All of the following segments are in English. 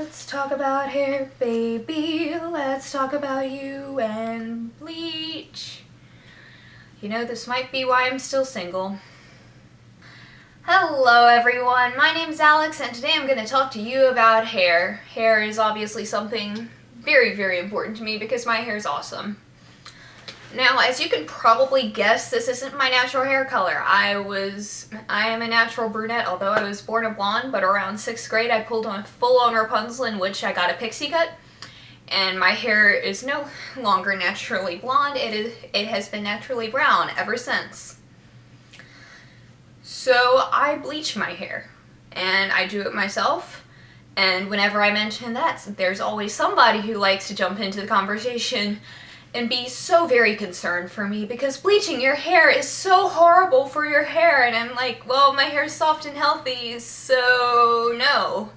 Let's talk about hair, baby. Let's talk about you and bleach. You know, this might be why I'm still single. Hello everyone, my name's Alex and today I'm going to talk to you about hair. Hair is obviously something very, very important to me because my hair is awesome. Now, as you can probably guess, this isn't my natural hair color. I am a natural brunette, although I was born a blonde, but around 6th grade I pulled on full-on Rapunzel, in which I got a pixie cut. And my hair is no longer naturally blonde, it has been naturally brown ever since. So I bleach my hair, and I do it myself. And whenever I mention that, there's always somebody who likes to jump into the conversation and be so very concerned for me because bleaching your hair is so horrible for your hair. And I'm like, well, my hair's soft and healthy, so no.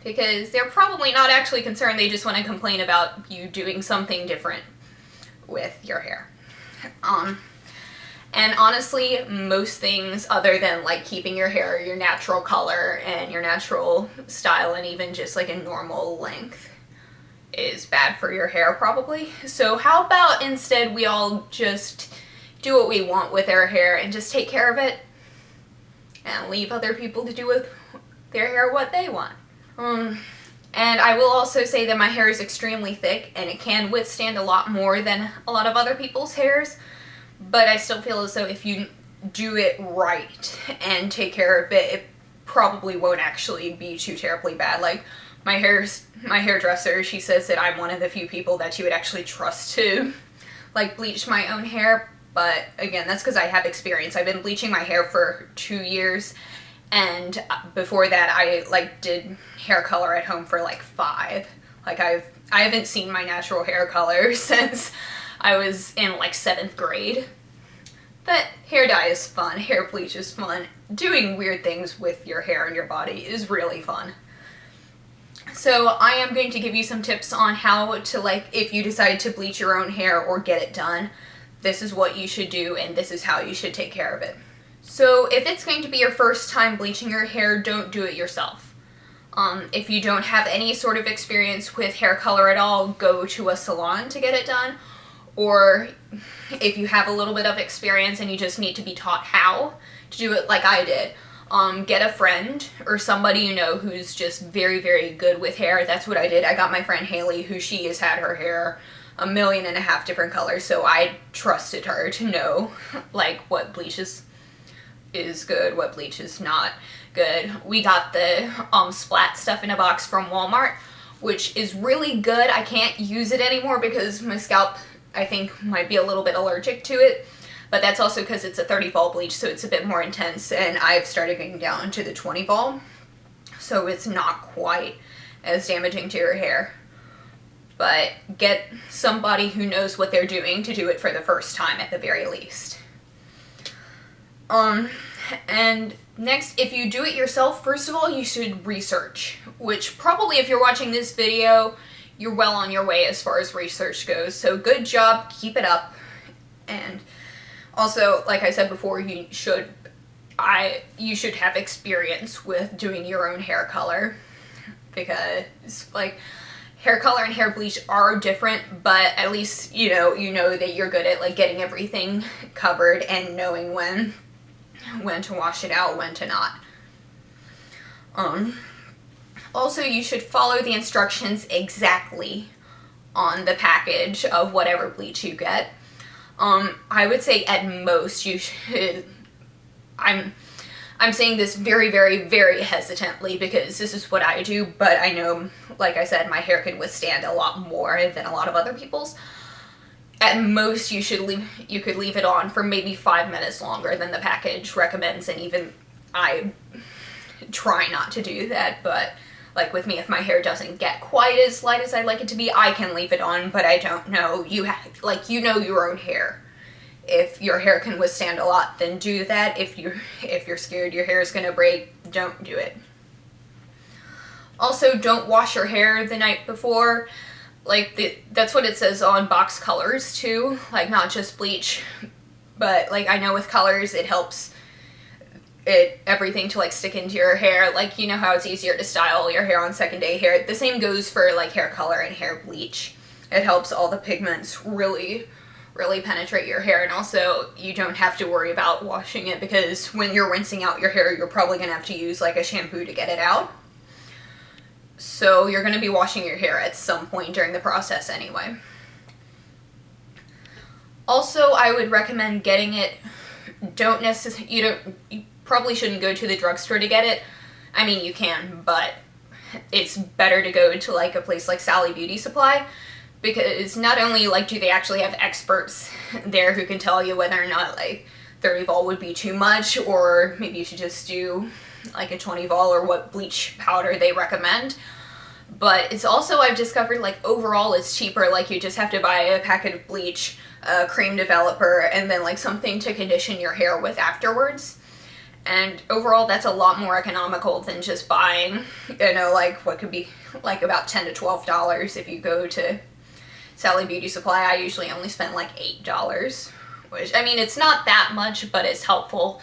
Because they're probably not actually concerned, they just want to complain about you doing something different with your hair. And honestly, most things other than like keeping your hair your natural color and your natural style and even just like a normal length is bad for your hair probably. So how about instead we all just do what we want with our hair and just take care of it and leave other people to do with their hair what they want. And I will also say that my hair is extremely thick and it can withstand a lot more than a lot of other people's hairs, but I still feel as though if you do it right and take care of it, it probably won't actually be too terribly bad. Like my hairdresser, she says that I'm one of the few people that she would actually trust to like bleach my own hair, but again, that's because I have experience. I've been bleaching my hair for 2 years, and before that I like did hair color at home for like 5. Like I haven't seen my natural hair color since I was in like 7th grade. But hair dye is fun, hair bleach is fun. Doing weird things with your hair and your body is really fun. So I am going to give you some tips on how to, like, if you decide to bleach your own hair or get it done, this is what you should do and this is how you should take care of it. So if it's going to be your first time bleaching your hair, don't do it yourself. If you don't have any sort of experience with hair color at all, go to a salon to get it done. Or if you have a little bit of experience and you just need to be taught how to do it like I did, get a friend or somebody you know who's just very, very good with hair. That's what I did. I got my friend Haley, who she has had her hair 1.5 million different colors, so I trusted her to know like what bleach is good, what bleach is not good. We got the splat stuff in a box from Walmart, which is really good. I can't use it anymore because my scalp, I think, might be a little bit allergic to it. But that's also because it's a 30 vol bleach, so it's a bit more intense, and I've started getting down to the 20 vol, so it's not quite as damaging to your hair. But get somebody who knows what they're doing to do it for the first time at the very least. And next, if you do it yourself, first of all, you should research, which probably if you're watching this video, you're well on your way as far as research goes, so good job, keep it up. And also, like I said before, you should have experience with doing your own hair color, because like hair color and hair bleach are different, but at least you know that you're good at like getting everything covered and knowing when to wash it out, when to not. Also, you should follow the instructions exactly on the package of whatever bleach you get. I would say at most you should, I'm saying this very, very, very hesitantly because this is what I do, but I know, like I said, my hair can withstand a lot more than a lot of other people's. At most you could leave it on for maybe 5 minutes longer than the package recommends, and even I try not to do that, but like with me, if my hair doesn't get quite as light as I'd like it to be, I can leave it on, but I don't know. You know your own hair. If your hair can withstand a lot, then do that. If you're scared your hair is gonna break, don't do it. Also, don't wash your hair the night before. Like that's what it says on box colors too. Like not just bleach, but like I know with colors it helps everything to like stick into your hair. Like, you know how it's easier to style your hair on second day hair? The same goes for like hair color and hair bleach. It helps all the pigments really penetrate your hair, and also you don't have to worry about washing it, because when you're rinsing out your hair, you're probably gonna have to use like a shampoo to get it out. So you're gonna be washing your hair at some point during the process anyway. Also, I would recommend getting it, you probably shouldn't go to the drugstore to get it. I mean, you can, but it's better to go to like a place like Sally Beauty Supply, because not only like do they actually have experts there who can tell you whether or not like 30 vol would be too much, or maybe you should just do like a 20 vol, or what bleach powder they recommend. But it's also, I've discovered, like overall it's cheaper. Like you just have to buy a packet of bleach, a cream developer, and then like something to condition your hair with afterwards. And overall that's a lot more economical than just buying, you know, like what could be like about $10 to $12 if you go to Sally Beauty Supply. I usually only spend like $8, which, I mean, it's not that much, but it's helpful.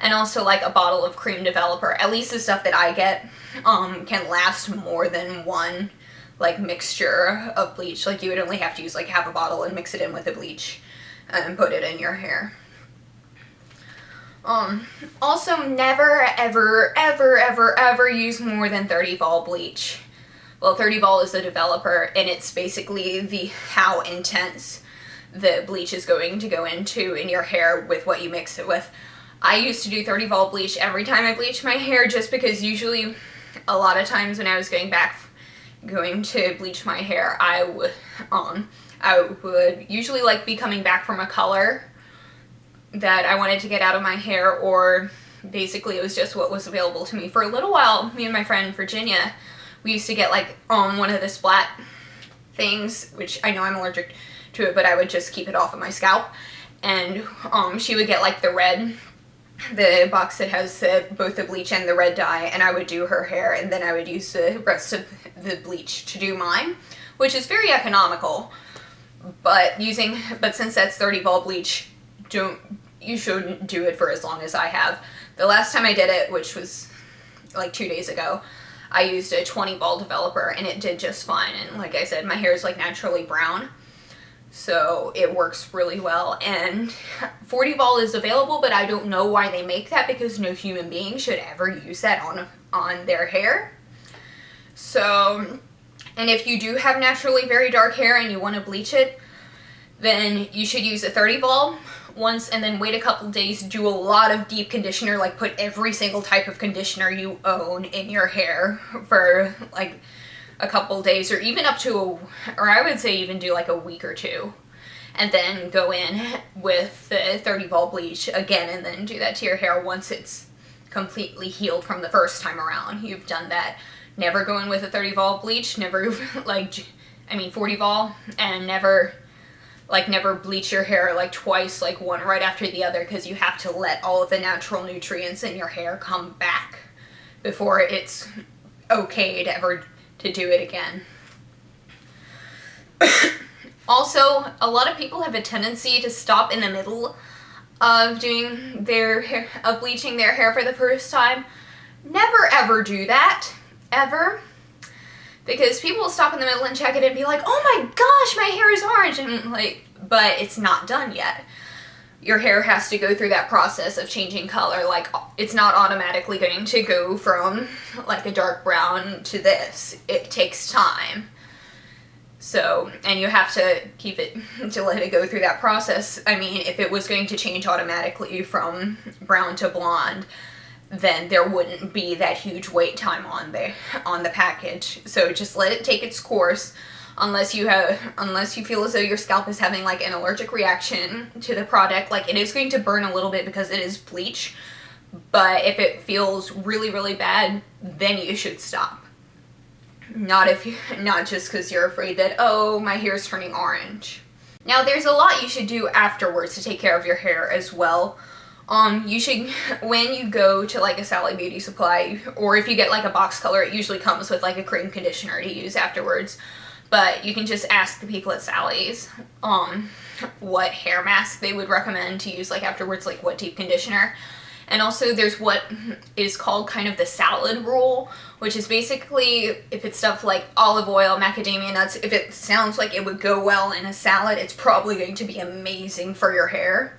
And also like a bottle of cream developer, at least the stuff that I get, can last more than one like mixture of bleach. Like you would only have to use like half a bottle and mix it in with the bleach and put it in your hair. Also never ever use more than 30 vol bleach. Well, 30 vol is the developer, and it's basically how intense the bleach is going to go into in your hair with what you mix it with. I used to do 30 vol bleach every time I bleached my hair, just because usually a lot of times when I was going to bleach my hair, I would usually like be coming back from a color that I wanted to get out of my hair, or basically it was just what was available to me. For a little while, me and my friend Virginia, we used to get like one of the splat things, which I know I'm allergic to it, but I would just keep it off of my scalp. And she would get like the box that has both the bleach and the red dye, and I would do her hair, and then I would use the rest of the bleach to do mine, which is very economical. But since that's 30 vol bleach, you shouldn't do it for as long as I have. The last time I did it, which was like 2 days ago, I used a 20 vol developer, and it did just fine. And like I said, my hair is like naturally brown, so it works really well. And 40 vol is available, but I don't know why they make that, because no human being should ever use that on their hair. So, and if you do have naturally very dark hair and you want to bleach it, then you should use a 30 vol once, and then wait a couple days, do a lot of deep conditioner, like put every single type of conditioner you own in your hair for like a couple days, or even up to or I would say even do like a week or two, and then go in with the 30 vol bleach again, and then do that to your hair once it's completely healed from the first time around. You've done that. Never go in with a 30 vol bleach, never 40 vol, and never bleach your hair like twice, like one right after the other, because you have to let all of the natural nutrients in your hair come back before it's okay to do it again. Also, a lot of people have a tendency to stop in the middle of doing their hair, of bleaching their hair for the first time. Never ever do that, ever. Because people will stop in the middle and check it and be like, oh my gosh, my hair is orange, and like, but it's not done yet. Your hair has to go through that process of changing color. Like, it's not automatically going to go from like a dark brown to this. It takes time. So, and you have to to let it go through that process. I mean, if it was going to change automatically from brown to blonde, then there wouldn't be that huge wait time on the package. So just let it take its course, unless you feel as though your scalp is having like an allergic reaction to the product. Like, it is going to burn a little bit because it is bleach, but if it feels really bad, then you should stop. Not just because you're afraid that, oh, my hair is turning orange. Now, there's a lot you should do afterwards to take care of your hair as well. You should, when you go to like a Sally Beauty Supply, or if you get like a box color, it usually comes with like a cream conditioner to use afterwards. But you can just ask the people at Sally's what hair mask they would recommend to use like afterwards, like what deep conditioner. And also there's what is called kind of the salad rule, which is basically if it's stuff like olive oil, macadamia nuts, if it sounds like it would go well in a salad, it's probably going to be amazing for your hair.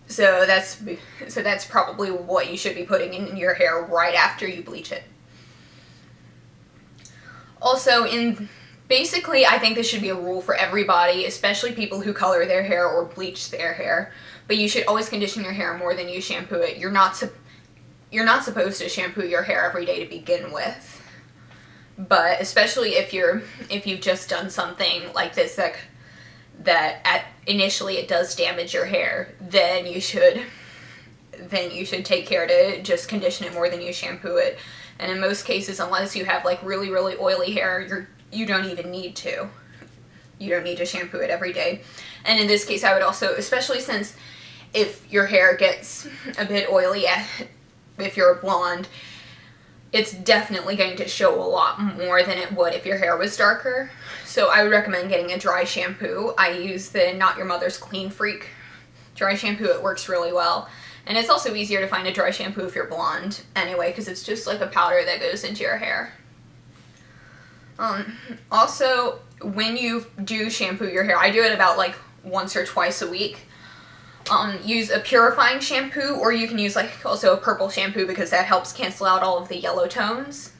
So that's probably what you should be putting in your hair right after you bleach it. Also, basically, I think this should be a rule for everybody, especially people who color their hair or bleach their hair. But you should always condition your hair more than you shampoo it. You're not supposed to shampoo your hair every day to begin with. But especially if you've just done something like this that initially it does damage your hair, then you should take care to just condition it more than you shampoo it. And in most cases, unless you have like really, really oily hair, you don't even need to. You don't need to shampoo it every day. And in this case, I would also, especially since if your hair gets a bit oily, if you're blonde, it's definitely going to show a lot more than it would if your hair was darker. So I would recommend getting a dry shampoo. I use the Not Your Mother's Clean Freak dry shampoo. It works really well. And it's also easier to find a dry shampoo if you're blonde anyway, because it's just like a powder that goes into your hair. Also, when you do shampoo your hair, I do it about like once or twice a week. Use a purifying shampoo, or you can use like also a purple shampoo because that helps cancel out all of the yellow tones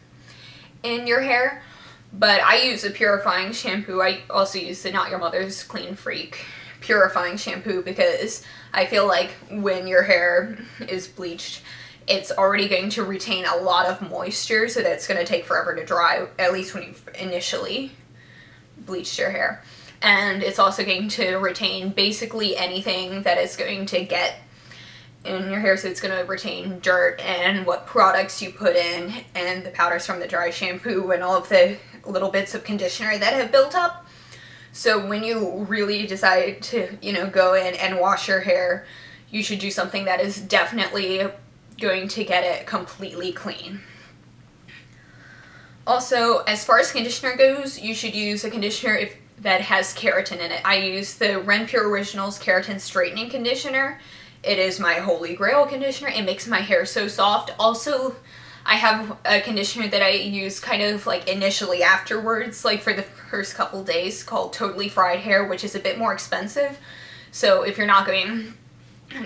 in your hair. But I use a purifying shampoo. I also use the Not Your Mother's Clean Freak purifying shampoo because I feel like when your hair is bleached, it's already going to retain a lot of moisture, so that's going to take forever to dry, at least when you've initially bleached your hair. And it's also going to retain basically anything that is going to get in your hair, so it's going to retain dirt and what products you put in and the powders from the dry shampoo and all of the little bits of conditioner that have built up. So when you really decide to, go in and wash your hair, you should do something that is definitely going to get it completely clean. Also, as far as conditioner goes, you should use a conditioner that has keratin in it. I use the Renpure Originals Keratin Straightening Conditioner. It is my holy grail conditioner. It makes my hair so soft. Also, I have a conditioner that I use kind of like initially afterwards, like for the first couple days, called Totally Fried Hair, which is a bit more expensive. So if you're not going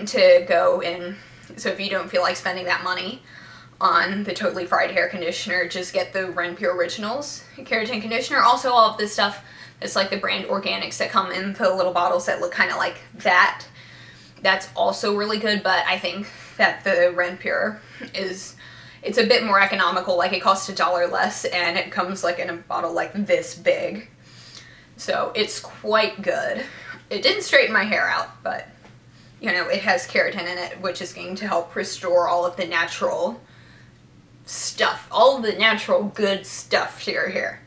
to go in, so if you don't feel like spending that money on the Totally Fried Hair conditioner, just get the Renpure Originals Keratin Conditioner. Also, all of this stuff, it's like the brand Organics that come in the little bottles that look kind of like that. That's also really good, but I think that the Renpure it's a bit more economical. Like it costs $1 less, and it comes like in a bottle like this big. So it's quite good. It didn't straighten my hair out, but it has keratin in it, which is going to help restore all of the natural stuff, all of the natural good stuff to your hair.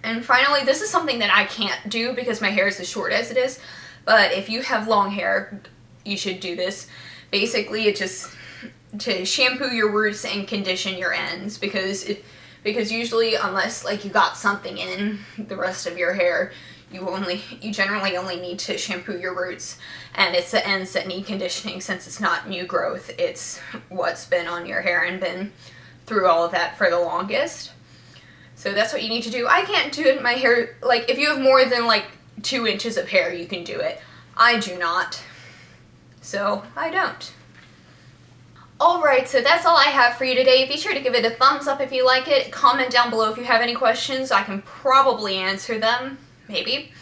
And finally, this is something that I can't do because my hair is as short as it is, but if you have long hair, you should do this. Basically, it's just to shampoo your roots and condition your ends, because usually, unless like you got something in the rest of your hair, you generally only need to shampoo your roots, and it's the ends that need conditioning since it's not new growth. It's what's been on your hair and been through all of that for the longest. So that's what you need to do. I can't do it in my hair. Like if you have more than like 2 inches of hair, you can do it. I do not. So I don't. Alright, so that's all I have for you today. Be sure to give it a thumbs up if you like it. Comment down below if you have any questions. I can probably answer them. Maybe.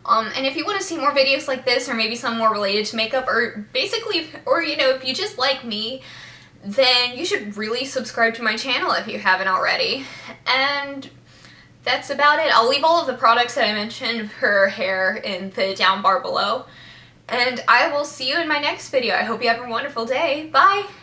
And if you want to see more videos like this, or maybe some more related to makeup, or basically, or if you just like me, then you should really subscribe to my channel if you haven't already. And that's about it. I'll leave all of the products that I mentioned for hair in the down bar below. And I will see you in my next video. I hope you have a wonderful day. Bye!